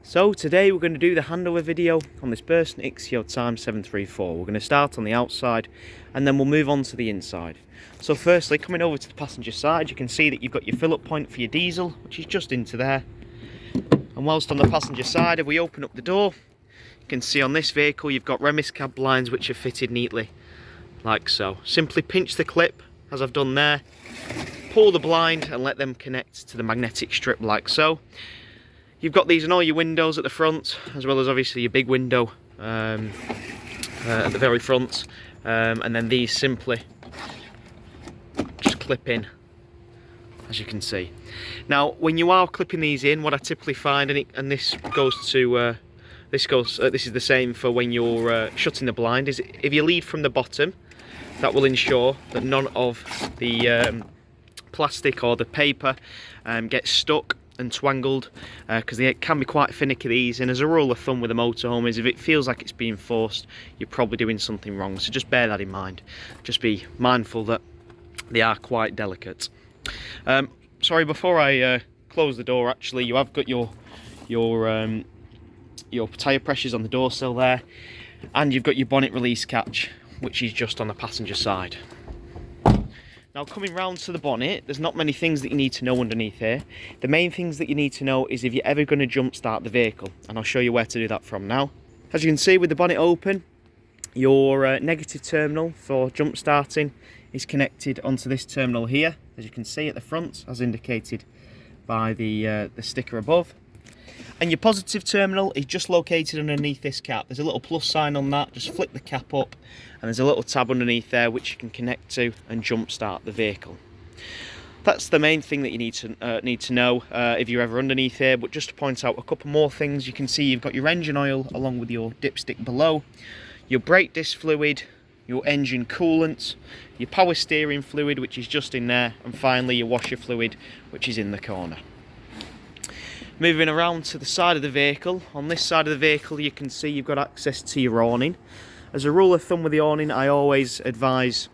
So today we're going to do the handover video on this Burstner Ixeo Time 734. We're going to start on the outside and then we'll move on to the inside. So firstly, coming over to the passenger side, you can see that you've got your fill-up point for your diesel, which is just into there. And whilst on the passenger side, if we open up the door, you can see on this vehicle you've got Remis cab blinds which are fitted neatly, like so. Simply pinch the clip, as I've done there, pull the blind and let them connect to the magnetic strip like so. You've got these in all your windows at the front, as well as obviously your big window at the very front, and then these simply just clip in, as you can see. Now, when you are clipping these in, what I typically find, and this goes to this is the same for when you're shutting the blind, is if you lead from the bottom, that will ensure that none of the plastic or the paper gets stuck and twangled, because they can be quite finicky, these, and as a rule of thumb with a motorhome is if it feels like it's being forced, you're probably doing something wrong, so just bear that in mind. Just be mindful that they are quite delicate. Sorry, before I close the door, actually, you have got your tyre pressures on the door sill there, and you've got your bonnet release catch, which is just on the passenger side. Now, coming round to the bonnet, there's not many things that you need to know underneath here. The main things that you need to know is if you're ever going to jump start the vehicle, and I'll show you where to do that from now. As you can see, with the bonnet open, your negative terminal for jump starting is connected onto this terminal here, as you can see at the front, as indicated by the sticker above. And your positive terminal is just located underneath this cap. There's a little plus sign on that. Just flip the cap up and there's a little tab underneath there which you can connect to and jump start the vehicle. That's the main thing that you need to know if you're ever underneath here. But just to point out a couple more things, you can see you've got your engine oil along with your dipstick below, your brake disc fluid, your engine coolant, your power steering fluid which is just in there, and finally your washer fluid which is in the corner. Moving around to the side of the vehicle, on this side of the vehicle you can see you've got access to your awning. As a rule of thumb with the awning, I always advise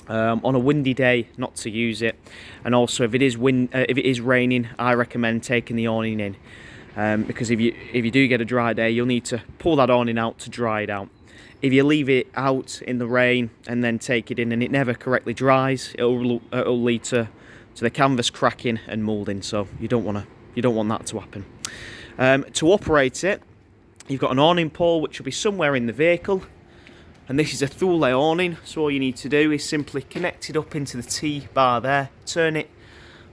on a windy day not to use it, and also if it is raining, I recommend taking the awning in, because if you do get a dry day, you'll need to pull that awning out to dry it out. If you leave it out in the rain and then take it in and it never correctly dries, it'll lead to the canvas cracking and moulding, so you don't want that to happen. To operate it, you've got an awning pole which will be somewhere in the vehicle, and this is a Thule awning, so all you need to do is simply connect it up into the T-bar there, turn it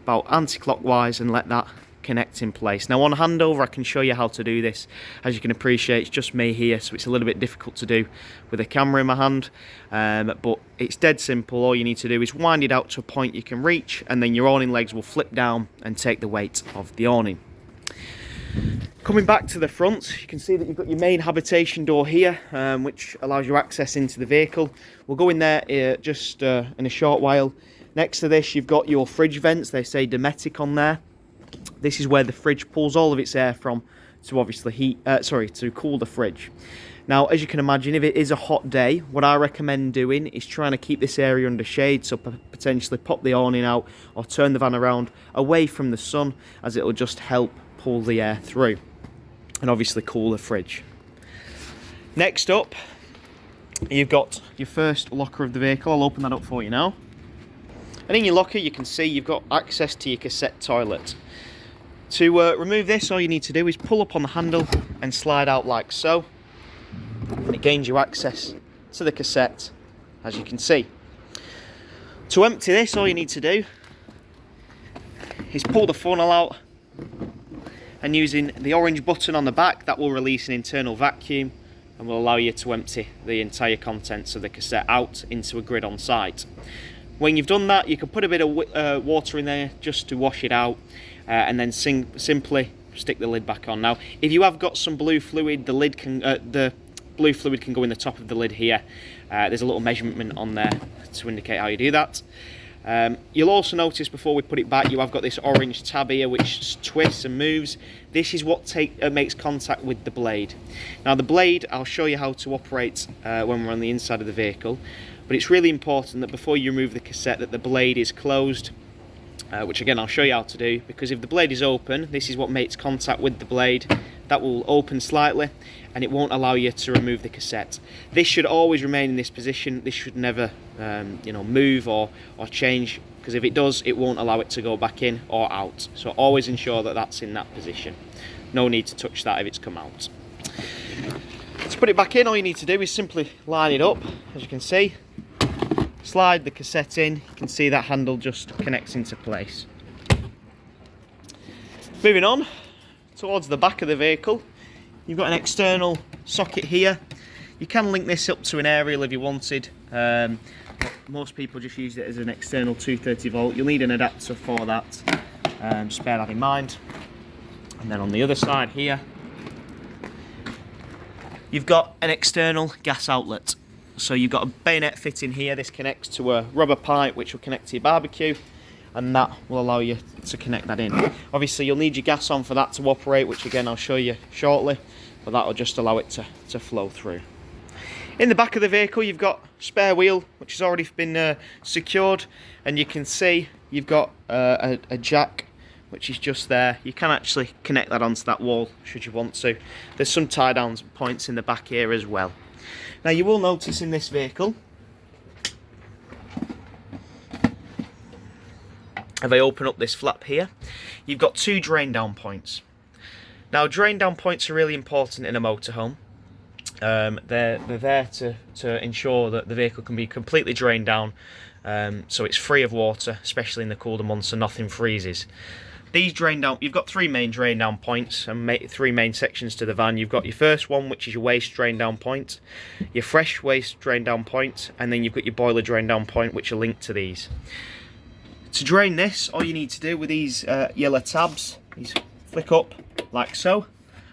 about anti-clockwise and let that connect in place. Now on handover I can show you how to do this. As you can appreciate, it's just me here, so it's a little bit difficult to do with a camera in my hand, but it's dead simple. All you need to do is wind it out to a point you can reach, and then your awning legs will flip down and take the weight of the awning. Coming back to the front, you can see that you've got your main habitation door here, which allows you access into the vehicle. We'll go in there just in a short while. Next to this, you've got your fridge vents. They say Dometic on there. This is where the fridge pulls all of its air from to obviously to cool the fridge. Now, as you can imagine, if it is a hot day, what I recommend doing is trying to keep this area under shade, so potentially pop the awning out or turn the van around away from the sun, as it will just help pull the air through and obviously cool the fridge. Next up, you've got your first locker of the vehicle. I'll open that up for you now. And in your locker, you can see you've got access to your cassette toilet. To remove this, all you need to do is pull up on the handle and slide out like so, and it gains you access to the cassette, as you can see. To empty this, all you need to do is pull the funnel out, and using the orange button on the back, that will release an internal vacuum and will allow you to empty the entire contents of the cassette out into a grid on site. When you've done that, you can put a bit of water in there just to wash it out, and then simply stick the lid back on. Now, if you have got some blue fluid, the blue fluid can go in the top of the lid here. There's a little measurement on there to indicate how you do that. You'll also notice before we put it back, you have got this orange tab here which twists and moves. This is what makes contact with the blade. Now the blade, I'll show you how to operate when we're on the inside of the vehicle, but it's really important that before you remove the cassette that the blade is closed, which again I'll show you how to do, because if the blade is open, this is what makes contact with the blade, that will open slightly and it won't allow you to remove the cassette. This should always remain in this position. This should never you know, move or change, because if it does, it won't allow it to go back in or out. So always ensure that that's in that position. No need to touch that if it's come out. To put it back in, all you need to do is simply line it up, as you can see. Slide the cassette in, you can see that handle just connects into place. Moving on towards the back of the vehicle, you've got an external socket here. You can link this up to an aerial if you wanted. Most people just use it as an external 230 volt. You'll need an adapter for that, just bear that in mind. And then on the other side here, you've got an external gas outlet. So you've got a bayonet fitting here. This connects to a rubber pipe which will connect to your barbecue, and that will allow you to connect that in. Obviously you'll need your gas on for that to operate, which again I'll show you shortly, but that will just allow it to flow through. In the back of the vehicle you've got a spare wheel which has already been secured, and you can see you've got a jack which is just there. You can actually connect that onto that wall should you want to. There's some tie down points in the back here as well. Now you will notice in this vehicle, if I open up this flap here, you've got two drain down points. Now drain down points are really important in a motorhome. They're there to ensure that the vehicle can be completely drained down, so it's free of water, especially in the colder months, so nothing freezes. These drain down, you've got three main drain down points and three main sections to the van. You've got your first one, which is your waste drain down point, your fresh waste drain down point, and then you've got your boiler drain down point, which are linked to these. To drain this, all you need to do with these yellow tabs is flick up like so,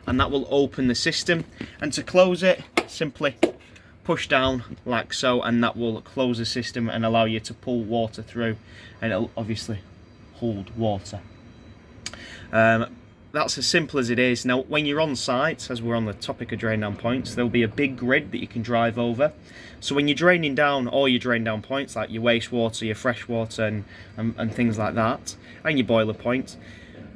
and that will open the system. And to close it, simply push down like so, and that will close the system and allow you to pull water through, and it'll obviously hold water. That's as simple as it is. Now when you're on site, as we're on the topic of drain down points, there'll be a big grid that you can drive over. So when you're draining down all your drain down points, like your wastewater, your fresh water and things like that, and your boiler point,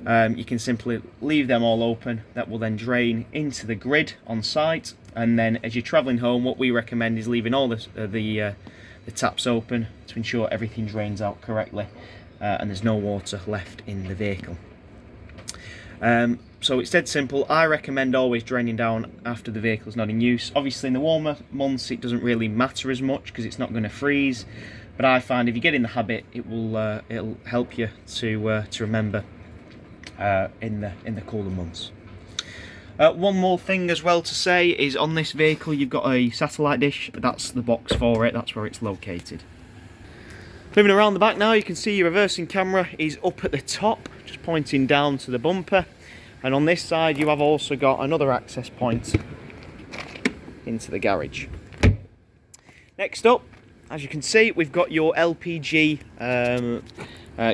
you can simply leave them all open. That will then drain into the grid on site, and then as you're travelling home, what we recommend is leaving all the taps open to ensure everything drains out correctly, and there's no water left in the vehicle. So it's dead simple. I recommend always draining down after the vehicle's not in use. Obviously in the warmer months it doesn't really matter as much because it's not going to freeze, but I find if you get in the habit, it'll help you to remember in the colder months. One more thing as well to say is on this vehicle you've got a satellite dish. That's the box for it, that's where it's located. Moving around the back now, you can see your reversing camera is up at the top, just pointing down to the bumper. And on this side you have also got another access point into the garage. Next up, as you can see, we've got your LPG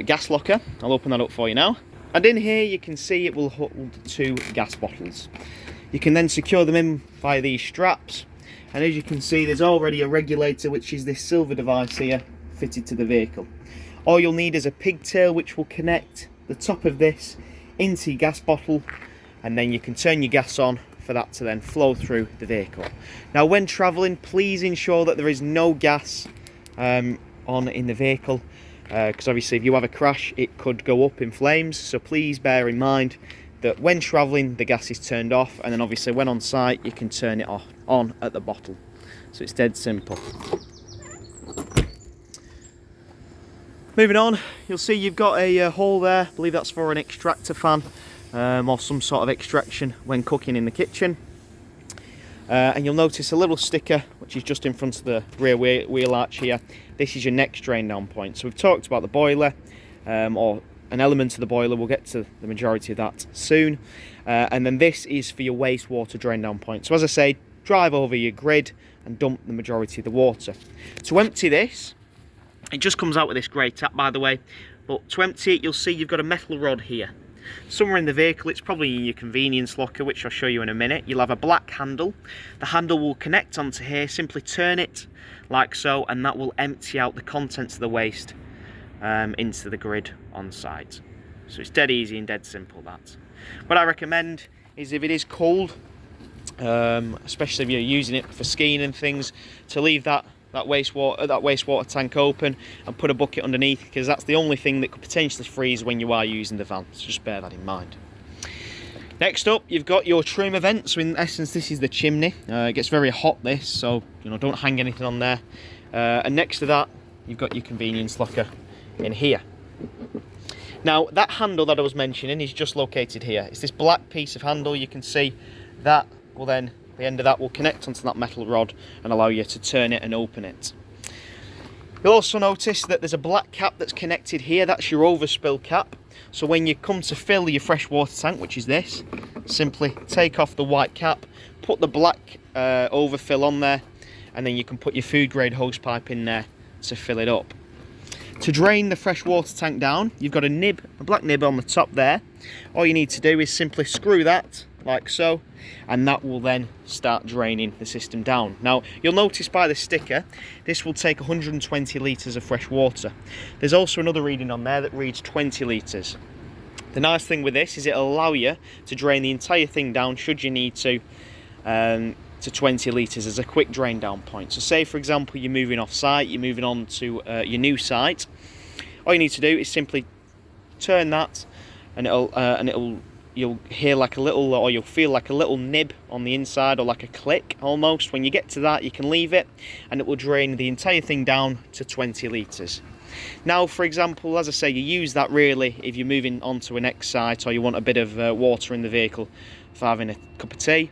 gas locker. I'll open that up for you now. And in here you can see it will hold 2 gas bottles. You can then secure them in by these straps. And as you can see, there's already a regulator, which is this silver device here, fitted to the vehicle. All you'll need is a pigtail which will connect the top of this into your gas bottle, and then you can turn your gas on for that to then flow through the vehicle. Now when travelling, please ensure that there is no gas on in the vehicle, because obviously if you have a crash it could go up in flames, so please bear in mind that when travelling the gas is turned off, and then obviously when on site you can turn it on at the bottle. So it's dead simple. Moving on, you'll see you've got a hole there. I believe that's for an extractor fan or some sort of extraction when cooking in the kitchen. And you'll notice a little sticker which is just in front of the rear wheel arch here. This is your next drain down point. So we've talked about the boiler, or an element of the boiler. We'll get to the majority of that soon. And then this is for your wastewater drain down point. So as I say, drive over your grid and dump the majority of the water. To empty this, it just comes out with this grey tap, by the way, but to empty it you'll see you've got a metal rod here. Somewhere in the vehicle, it's probably in your convenience locker, which I'll show you in a minute. You'll have a black handle. The handle will connect onto here, simply turn it like so, and that will empty out the contents of the waste into the grid on site. So it's dead easy and dead simple, that. What I recommend is if it is cold, especially if you're using it for skiing and things, to leave that wastewater tank open and put a bucket underneath, because that's the only thing that could potentially freeze when you are using the van. So just bear that in mind. Next up, you've got your trim vent. So in essence, this is the chimney. It gets very hot, this, so don't hang anything on there. And next to that, you've got your convenience locker in here. Now, that handle that I was mentioning is just located here. It's this black piece of handle. You can see that will then, the end of that will connect onto that metal rod and allow you to turn it and open it. You'll also notice that there's a black cap that's connected here. That's your overspill cap. So when you come to fill your fresh water tank, which is this, simply take off the white cap, put the black overfill on there, and then you can put your food grade hose pipe in there to fill it up. To drain the fresh water tank down, you've got a black nib on the top there. All you need to do is simply screw that like so, and that will then start draining the system down. Now, you'll notice by the sticker, this will take 120 litres of fresh water. There's also another reading on there that reads 20 litres. The nice thing with this is it'll allow you to drain the entire thing down, should you need to 20 litres as a quick drain down point. So say, for example, you're moving off site, you're moving on to your new site. All you need to do is simply turn that, and you'll hear like a little, or you'll feel like a little nib on the inside, or like a click almost. When you get to that, you can leave it, and it will drain the entire thing down to 20 litres. Now, for example, as I say, you use that really if you're moving on to a next site, or you want a bit of water in the vehicle for having a cup of tea.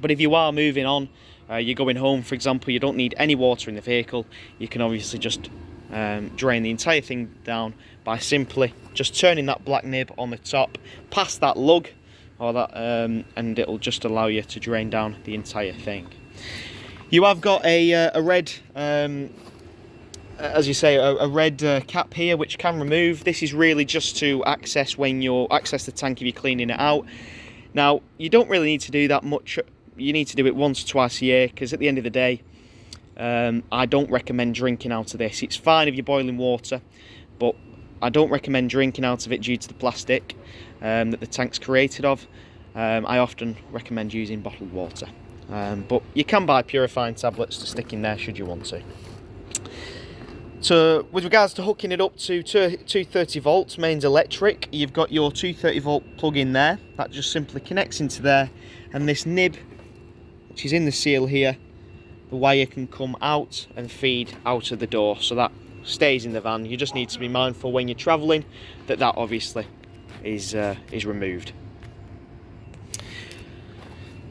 But if you are moving on, you're going home, for example, you don't need any water in the vehicle, you can obviously just drain the entire thing down by simply just turning that black nib on the top past that lug, or that, and it'll just allow you to drain down the entire thing. You have got a red, as you say, a red cap here, which can remove. This is really just to access the tank if you're cleaning it out. Now, you don't really need to do that much. You need to do it once or twice a year, because at the end of the day, I don't recommend drinking out of this. It's fine if you're boiling water, but I don't recommend drinking out of it due to the plastic that the tank's created of. I often recommend using bottled water, but you can buy purifying tablets to stick in there should you want to. So with regards to hooking it up to 230 volts mains electric, you've got your 230 volt plug in there. That just simply connects into there, and this nib, which is in the seal here, the wire can come out and feed out of the door, so that stays in the van. You just need to be mindful when you're travelling that obviously is removed.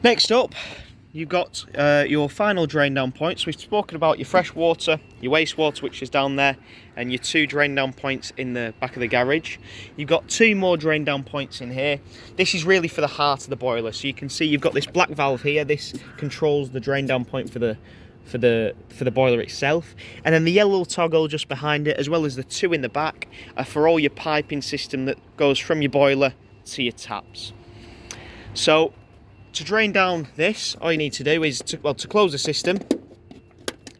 Next up, you've got your final drain down points. We've spoken about your fresh water, your wastewater, which is down there, and your 2 drain down points in the back of the garage. You've got 2 more drain down points in here. This is really for the heart of the boiler. So you can see you've got this black valve here. This controls the drain down point for the boiler itself, and then the yellow toggle just behind it, as well as the 2 in the back, are for all your piping system that goes from your boiler to your taps. So to drain down this, all you need to do is to close the system.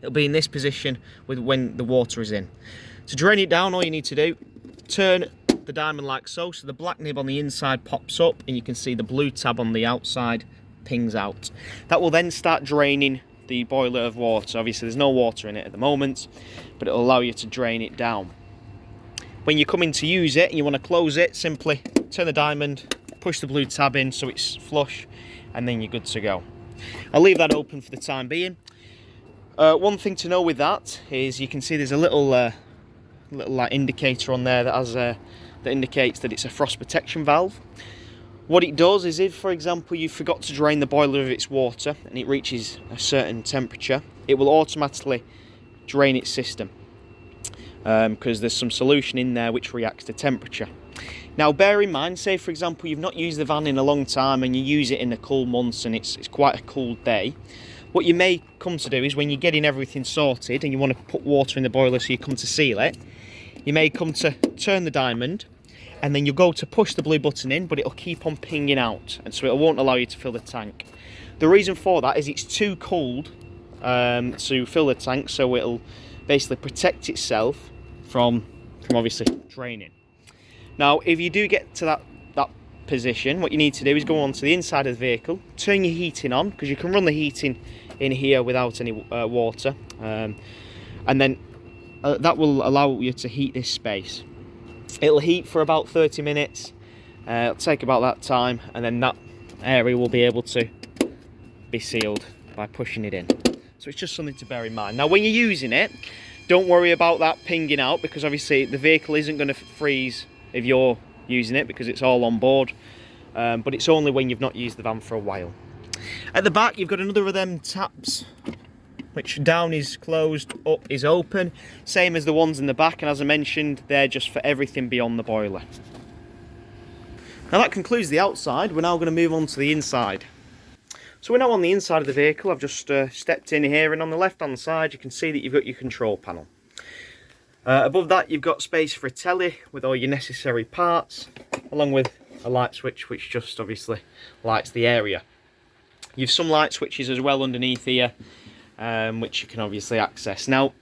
It'll be in this position when the water is in. To drain it down, all you need to do, turn the diamond like so the black nib on the inside pops up, and you can see the blue tab on the outside pings out. That will then start draining the boiler of water. Obviously there's no water in it at the moment, but it'll allow you to drain it down. When you come in to use it and you want to close it, simply turn the diamond, push the blue tab in so it's flush, and then you're good to go. I'll leave that open for the time being. One thing to know with that is you can see there's a little like indicator on there that indicates that it's a frost protection valve. What it does is, if for example you forgot to drain the boiler of its water and it reaches a certain temperature, it will automatically drain its system, because there's some solution in there which reacts to temperature. Now bear in mind, say for example you've not used the van in a long time and you use it in the cool months and it's quite a cool day, what you may come to do is, when you're getting everything sorted and you want to put water in the boiler so you come to seal it, you may come to turn the diamond, and then you'll go to push the blue button in, but it'll keep on pinging out, and so it won't allow you to fill the tank. The reason for that is it's too cold to fill the tank, so it'll basically protect itself from obviously draining. Now if you do get to that position, what you need to do is go onto the inside of the vehicle, turn your heating on, because you can run the heating in here without any water, and then that will allow you to heat this space. It'll heat for about 30 minutes, it'll take about that time, and then that area will be able to be sealed by pushing it in. So it's just something to bear in mind. Now when you're using it, don't worry about that pinging out, because obviously the vehicle isn't going to freeze if you're using it, because it's all on board, but it's only when you've not used the van for a while. At the back you've got another of them taps, which down is closed, up is open, same as the ones in the back, and as I mentioned, they're just for everything beyond the boiler. Now that concludes the outside. We're now going to move on to the inside. So we're now on the inside of the vehicle. I've just stepped in here, and on the left hand side you can see that you've got your control panel. Above that you've got space for a telly with all your necessary parts, along with a light switch which just obviously lights the area. You've some light switches as well underneath here, which you can obviously access. Now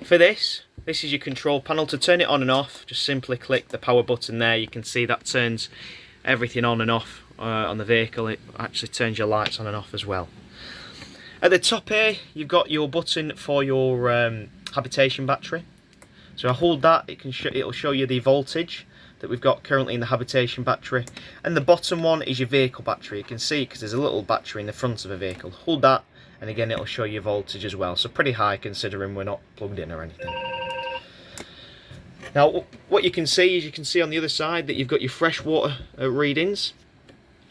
for this is your control panel. To turn it on and off, just simply click the power button there. You can see that turns everything on and off on the vehicle. It actually turns your lights on and off as well. At the top here you've got your button for your habitation battery. So I hold that, it'll show you the voltage that we've got currently in the habitation battery, and the bottom one is your vehicle battery. You can see because there's a little battery in the front of a vehicle. Hold that, and again it'll show you voltage as well, so pretty high considering we're not plugged in or anything. Now what you can see is, you can see on the other side that you've got your freshwater readings.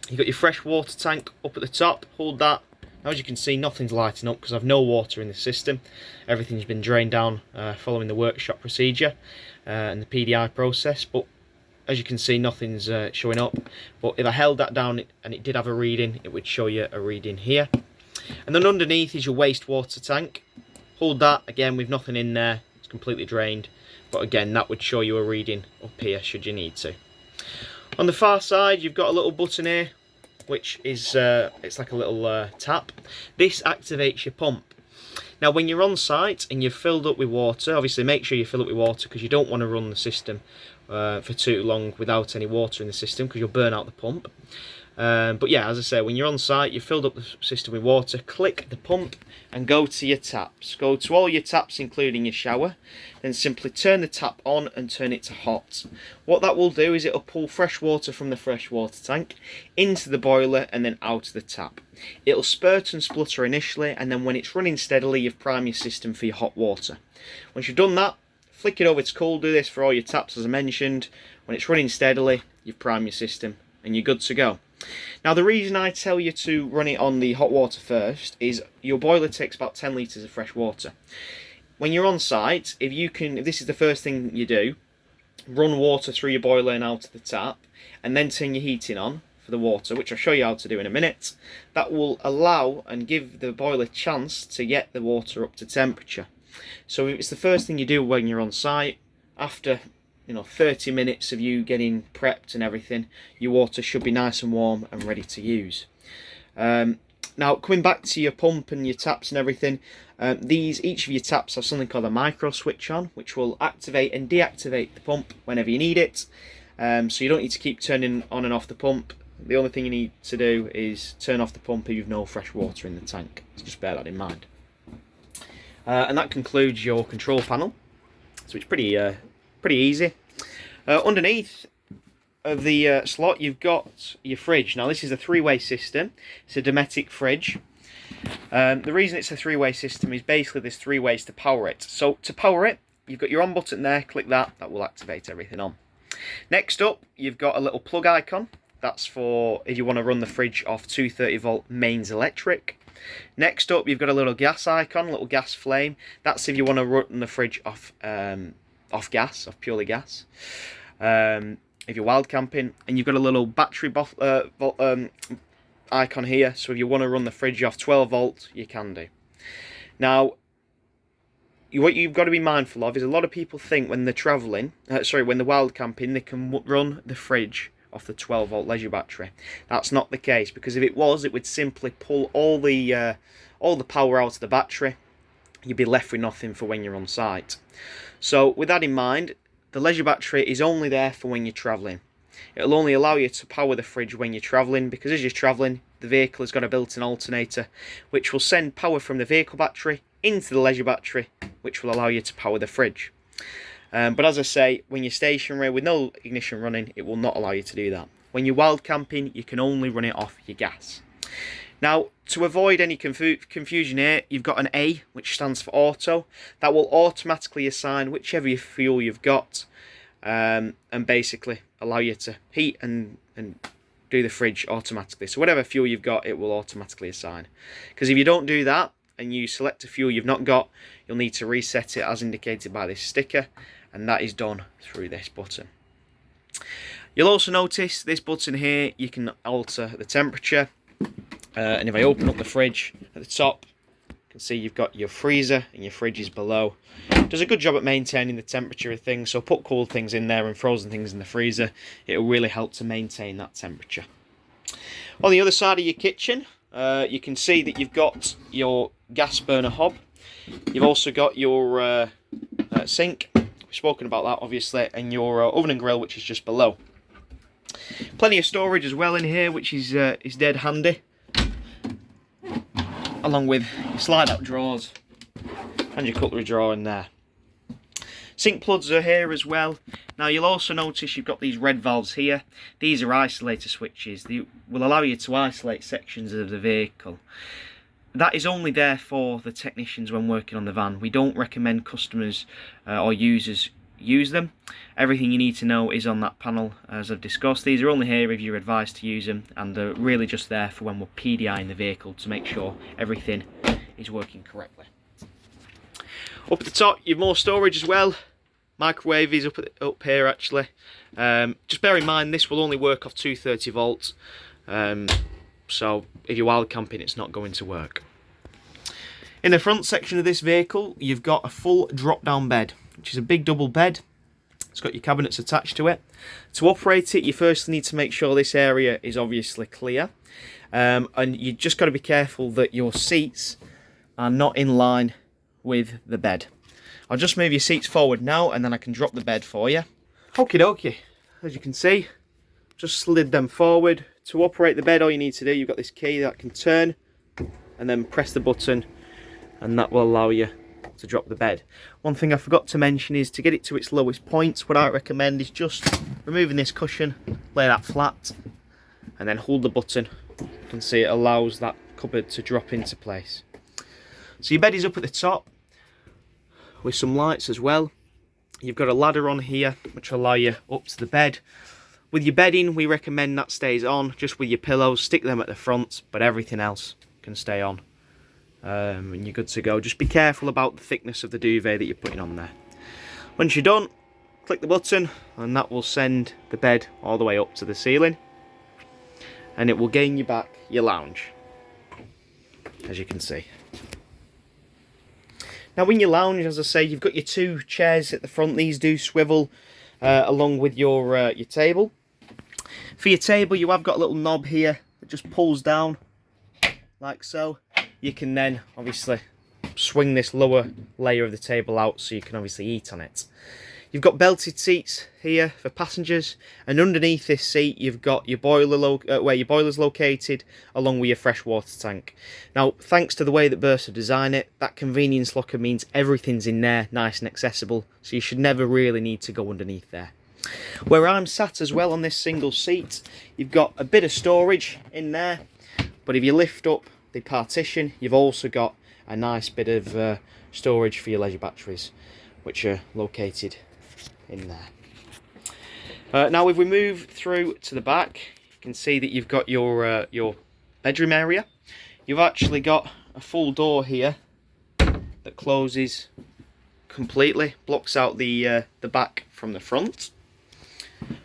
You've got your freshwater tank up at the top. Hold that. Now as you can see, nothing's lighting up because I've no water in the system. Everything's been drained down following the workshop procedure and the PDI process, but as you can see, nothing's showing up. But if I held that down and it did have a reading, it would show you a reading here. And then underneath is your wastewater tank. Hold that, again with nothing in there, it's completely drained, but again that would show you a reading up here should you need to. On the far side you've got a little button here, which is it's like a little tap. This activates your pump. Now when you're on site and you've filled up with water, obviously make sure you fill up with water, because you don't want to run the system for too long without any water in the system, because you'll burn out the pump. But yeah, as I say, when you're on site, you've filled up the system with water, click the pump and go to your taps. Go to all your taps including your shower, then simply turn the tap on and turn it to hot. What that will do is it'll pull fresh water from the freshwater tank into the boiler and then out of the tap. It'll spurt and splutter initially, and then when it's running steadily you've primed your system for your hot water. Once you've done that, flick it over to cool. Do this for all your taps as I mentioned. When it's running steadily, you've primed your system and you're good to go. Now the reason I tell you to run it on the hot water first is your boiler takes about 10 litres of fresh water. When you're on site, if this is the first thing you do, run water through your boiler and out of the tap, and then turn your heating on for the water, which I'll show you how to do in a minute. That will allow and give the boiler a chance to get the water up to temperature. So if it's the first thing you do when you're on site, after 30 minutes of you getting prepped and everything, your water should be nice and warm and ready to use. Now coming back to your pump and your taps and everything, each of your taps have something called a micro switch on, which will activate and deactivate the pump whenever you need it. So you don't need to keep turning on and off the pump. The only thing you need to do is turn off the pump if you've no fresh water in the tank. So just bear that in mind. And that concludes your control panel. So it's pretty easy. Underneath of the slot you've got your fridge. Now this is a three-way system. It's a Dometic fridge. The reason it's a three-way system is basically there's three ways to power it. So to power it, you've got your on button there, click that will activate everything on. Next up you've got a little plug icon. That's for if you want to run the fridge off 230 volt mains electric. Next up you've got a little gas icon, a little gas flame. That's if you want to run the fridge off purely gas. If you're wild camping, and you've got a little battery icon here, so if you want to run the fridge off 12 volt, you can do. Now, what you've got to be mindful of is a lot of people think when they're travelling, when they're wild camping, they can run the fridge off the 12 volt leisure battery. That's not the case, because if it was, it would simply pull all the power out of the battery. You'd be left with nothing for when you're on site. So with that in mind, the leisure battery is only there for when you're travelling. It'll only allow you to power the fridge when you're travelling, because as you're travelling, the vehicle has got a built-in alternator, which will send power from the vehicle battery into the leisure battery, which will allow you to power the fridge. But as I say, when you're stationary with no ignition running, it will not allow you to do that. When you're wild camping, you can only run it off your gas. Now, to avoid any confusion here, you've got an A, which stands for auto. That will automatically assign whichever fuel you've got, and basically allow you to heat and do the fridge automatically. So whatever fuel you've got, it will automatically assign. Because if you don't do that, and you select a fuel you've not got, you'll need to reset it as indicated by this sticker, and that is done through this button. You'll also notice this button here, you can alter the temperature, and if I open up the fridge at the top, you can see you've got your freezer and your fridge is below. It does a good job at maintaining the temperature of things, so put cold things in there and frozen things in the freezer. It will really help to maintain that temperature. On the other side of your kitchen, you can see that you've got your gas burner hob. You've also got your sink, we've spoken about that obviously, and your oven and grill, which is just below. Plenty of storage as well in here, which is dead handy, along with your slide out drawers and your cutlery drawer in there. Sink plugs are here as well. Now you'll also notice you've got these red valves here. These are isolator switches. They will allow you to isolate sections of the vehicle. That is only there for the technicians when working on the van. We don't recommend customers or users use them. Everything you need to know is on that panel, as I've discussed. These are only here if you're advised to use them, and they're really just there for when we're PDIing the vehicle to make sure everything is working correctly. Up at the top, you've more storage as well. Microwave is up here actually. Just bear in mind this will only work off 230 volts, so if you're wild camping, it's not going to work. In the front section of this vehicle, you've got a full drop-down bed, which is a big double bed. It's got your cabinets attached to it. To operate it, you first need to make sure this area is obviously clear, and you just got to be careful that your seats are not in line with the bed. I'll just move your seats forward now, and then I can drop the bed for you. Okie dokie, as you can see, just slid them forward. To operate the bed, all you need to do, you've got this key that can turn, and then press the button, and that will allow you to drop the bed. One thing I forgot to mention is to get it to its lowest point, what I recommend is just removing this cushion, lay that flat, and then hold the button. You can see it allows that cupboard to drop into place. So your bed is up at the top with some lights as well. You've got a ladder on here which will allow you up to the bed. With your bedding, we recommend that stays on, just with your pillows, stick them at the front, but everything else can stay on. And you're good to go. Just be careful about the thickness of the duvet that you're putting on there. Once you're done, click the button and that will send the bed all the way up to the ceiling, and it will gain you back your lounge, as you can see. Now in your lounge, as I say, you've got your two chairs at the front. These do swivel along with your table. For your table, you have got a little knob here that just pulls down like so. You can then obviously swing this lower layer of the table out so you can obviously eat on it. You've got belted seats here for passengers, and underneath this seat you've got your boiler where your boiler's located, along with your fresh water tank. Now, thanks to the way that Burstner designed it, that convenience locker means everything's in there nice and accessible, so you should never really need to go underneath there. Where I'm sat as well on this single seat, you've got a bit of storage in there, but if you lift up the partition, you've also got a nice bit of storage for your leisure batteries, which are located in there. Now if we move through to the back, you can see that you've got your bedroom area. You've actually got a full door here that closes completely, blocks out the back from the front,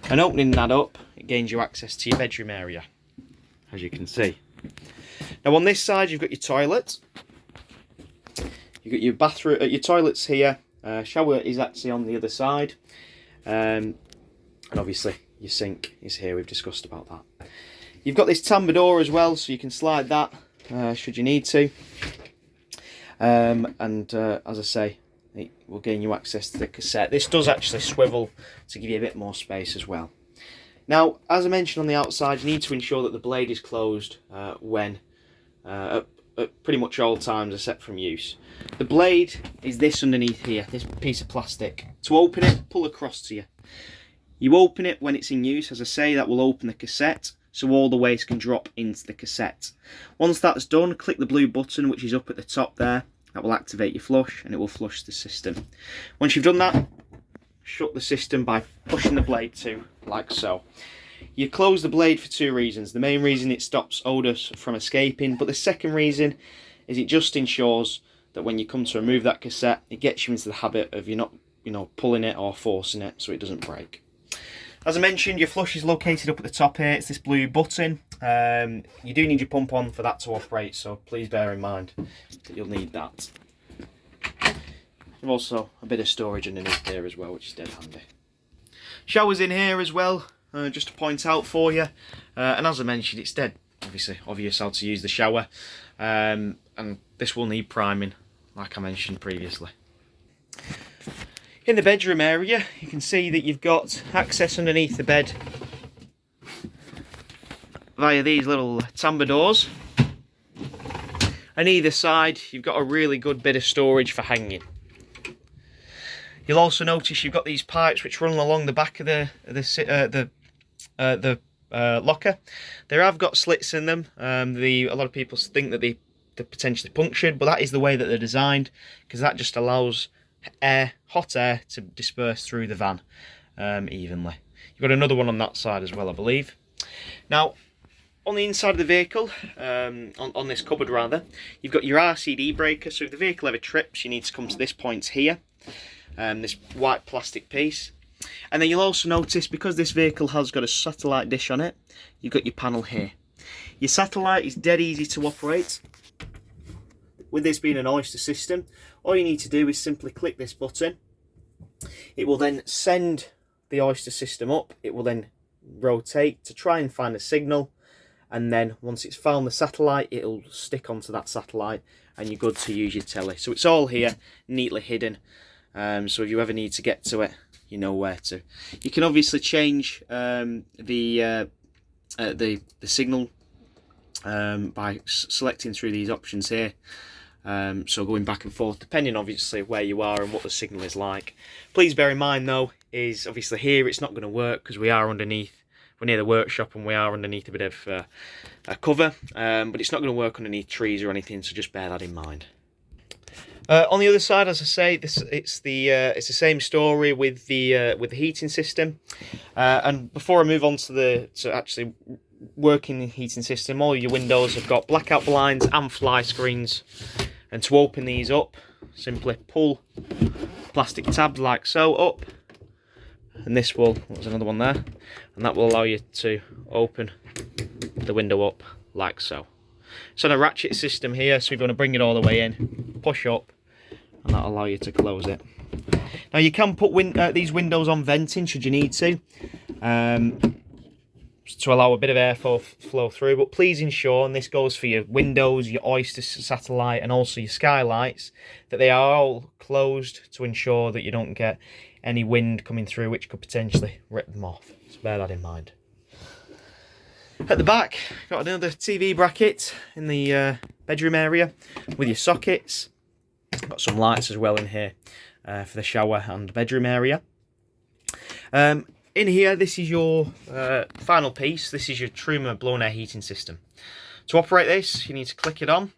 and opening that up, it gains you access to your bedroom area, as you can see. Now on this side you've got your toilet, you've got your bathroom, your toilets here. Shower is actually on the other side, and obviously your sink is here. We've discussed about that. You've got this tambour door as well, so you can slide that should you need to, and as I say, it will gain you access to the cassette. This does actually swivel to give you a bit more space as well. Now, as I mentioned on the outside, you need to ensure that the blade is closed at pretty much all times except from use. The blade is this underneath here, this piece of plastic. To open it, pull across to you. You open it when it's in use, as I say, that will open the cassette, so all the waste can drop into the cassette. Once that's done, click the blue button which is up at the top there. That will activate your flush and it will flush the system. Once you've done that, shut the system by pushing the blade to, like so. You close the blade for two reasons. The main reason, it stops odour from escaping, but the second reason is it just ensures that when you come to remove that cassette, it gets you into the habit of you're not, pulling it or forcing it so it doesn't break. As I mentioned, your flush is located up at the top here. It's this blue button. You do need your pump on for that to operate, so please bear in mind that you'll need that. You've also a bit of storage underneath there as well, which is dead handy. Shower's in here as well, just to point out for you. And as I mentioned, it's dead obviously obvious how to use the shower. And this will need priming, like I mentioned previously. In the bedroom area, you can see that you've got access underneath the bed via these little tambour doors. And either side, you've got a really good bit of storage for hanging. You'll also notice you've got these pipes which run along the back of the locker. They have got slits in them. A lot of people think that they're potentially punctured, but that is the way that they're designed, because that just allows hot air to disperse through the van evenly. You've got another one on that side as well, I believe. Now, on the inside of the vehicle, on this cupboard rather, you've got your RCD breaker. So if the vehicle ever trips, you need to come to this point here, this white plastic piece. And then you'll also notice, because this vehicle has got a satellite dish on it, you've got your panel here. Your satellite is dead easy to operate. With this being an Oyster system, all you need to do is simply click this button. It will then send the Oyster system up. It will then rotate to try and find a signal, and then once it's found the satellite, it'll stick onto that satellite and you're good to use your telly. So it's all here, neatly hidden, so if you ever need to get to it, you know where to. You can obviously change the signal by selecting through these options here. So going back and forth depending obviously where you are and what the signal is like. Please bear in mind though, is obviously here it's not going to work because we're near the workshop and we are underneath a bit of a cover, but it's not going to work underneath trees or anything, so just bear that in mind. On the other side, as I say, it's the same story with the heating system. And before I move on to actually working the heating system, all your windows have got blackout blinds and fly screens. And to open these up, simply pull plastic tabs like so up, and this will, there's another one there, and that will allow you to open the window up like so. It's on a ratchet system here, so you're going to bring it all the way in, push up, and that'll allow you to close it. Now you can put these windows on venting should you need to allow a bit of airflow through, but please ensure, and this goes for your windows, your Oyster satellite and also your skylights, that they are all closed to ensure that you don't get any wind coming through which could potentially rip them off, so bear that in mind. At the back, got another TV bracket in the bedroom area with your sockets. Got some lights as well in here for the shower and bedroom area. In here, this is your final piece. This is your Truma blown air heating system. To operate this, you need to click it on,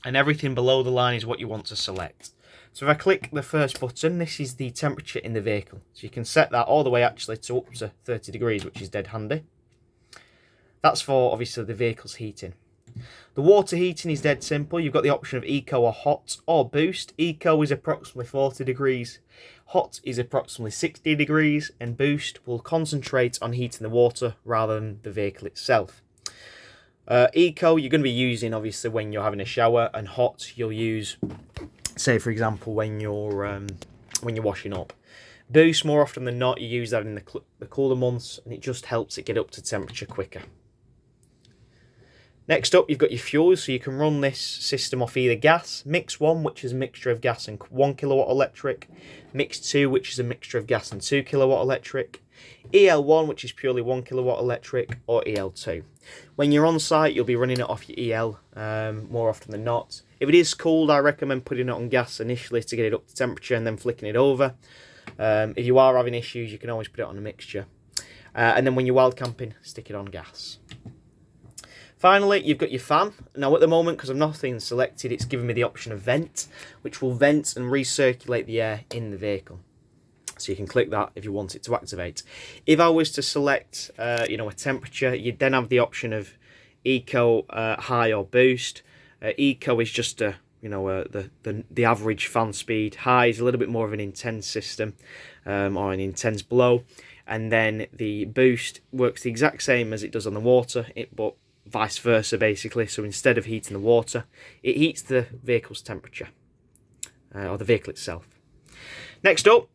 and everything below the line is what you want to select. So if I click the first button, this is the temperature in the vehicle. So you can set that all the way actually to up to 30 degrees, which is dead handy. That's for obviously the vehicle's heating. The water heating is dead simple. You've got the option of Eco or Hot or Boost. Eco is approximately 40 degrees. Hot is approximately 60 degrees, and Boost will concentrate on heating the water rather than the vehicle itself. Eco you're going to be using obviously when you're having a shower, and Hot you'll use, say for example, when you're washing up. Boost, more often than not, you use that in the cooler months, and it just helps it get up to temperature quicker. Next up, you've got your fuels, so you can run this system off either gas, Mix 1, which is a mixture of gas and 1 kilowatt electric, Mix 2, which is a mixture of gas and 2 kilowatt electric. EL1, which is purely 1 kilowatt electric, or EL2. When you're on site, you'll be running it off your EL more often than not. If it is cold, I recommend putting it on gas initially to get it up to temperature and then flicking it over. If you are having issues, you can always put it on a mixture. And then when you're wild camping, stick it on gas. Finally, you've got your fan. Now at the moment, because I've nothing selected, it's giving me the option of vent, which will vent and recirculate the air in the vehicle. So you can click that if you want it to activate. If I was to select, you know, a temperature, you'd then have the option of Eco, high or boost. Eco is just a, you know, the average fan speed. High is a little bit more of an intense system, or an intense blow. And then the boost works the exact same as it does on the water, but vice versa basically. So instead of heating the water, it heats the vehicle's temperature, or the vehicle itself. Next up,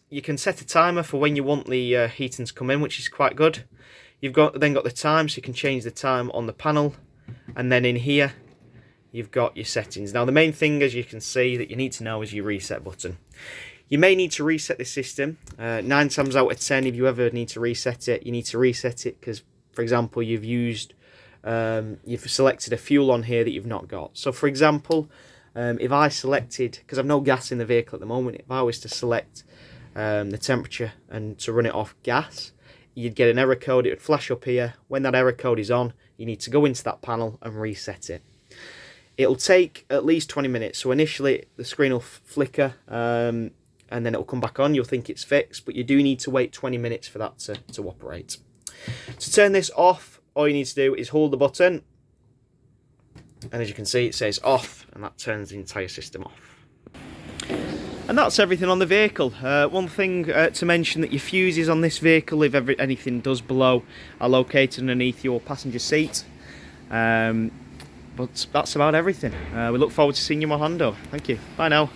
you can set a timer for when you want the heating to come in, which is quite good. You've then got the time, so you can change the time on the panel, and then in here you've got your settings. Now the main thing, as you can see, that you need to know is your reset button. You may need to reset the system. 9 times out of 10, if you ever need to reset it, you need to reset it because, for example, you've selected a fuel on here that you've not got. So for example, if I selected, because I've no gas in the vehicle at the moment, if I was to select the temperature and to run it off gas, you'd get an error code. It would flash up here. When that error code is on, you need to go into that panel and reset it. It'll take at least 20 minutes. So initially the screen will flicker, and then it'll come back on. You'll think it's fixed, but you do need to wait 20 minutes for that to operate. To turn this off, all you need to do is hold the button, and as you can see, it says off, and that turns the entire system off. And that's everything on the vehicle. One thing to mention, that your fuses on this vehicle, if anything does blow, are located underneath your passenger seat. But that's about everything. We look forward to seeing you in Motorhomes. Thank you. Bye now.